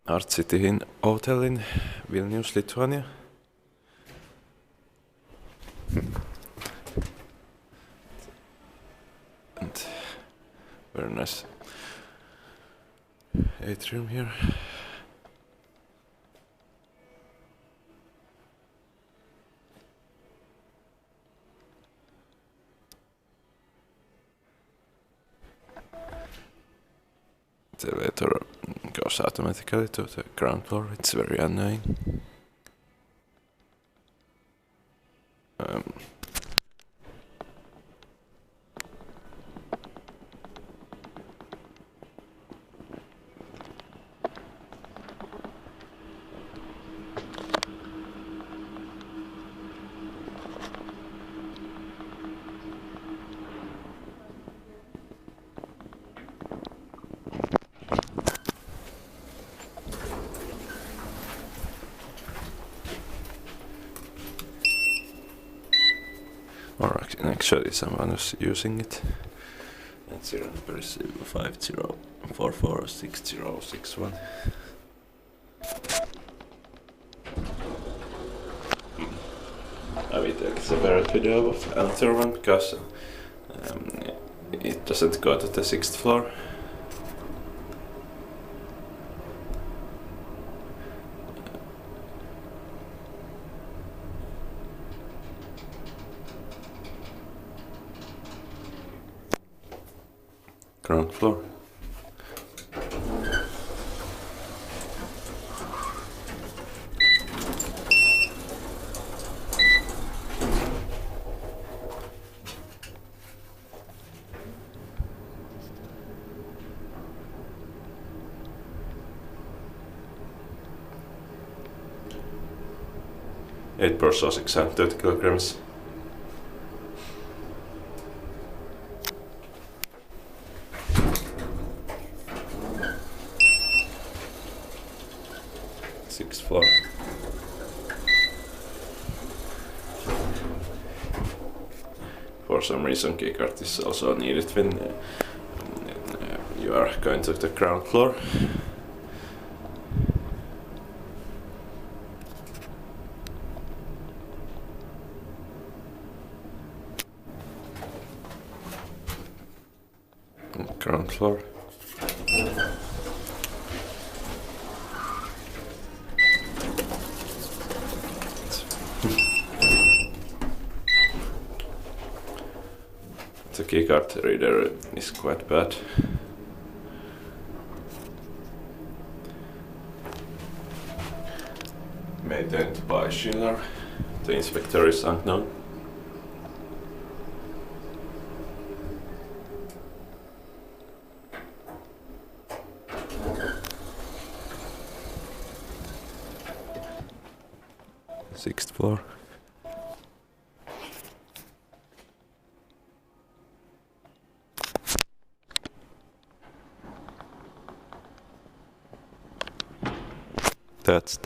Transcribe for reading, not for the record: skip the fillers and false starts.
Art City Inn Hotel in Vilnius, Lithuania. And very nice atrium here. The elevator goes automatically to the ground floor. It's very annoying. Or actually someone was using it. That's your number is 50446061. I will take a separate video of the other one because it doesn't go to the 6th floor. Ground floor. Eight per sausage and 30 kilograms. Sixth floor. For some reason, keycard is also needed when you are going to the ground floor. Ground floor. The keycard reader is quite bad. Maintained by Schindler. The inspector is unknown. Sixth floor. That's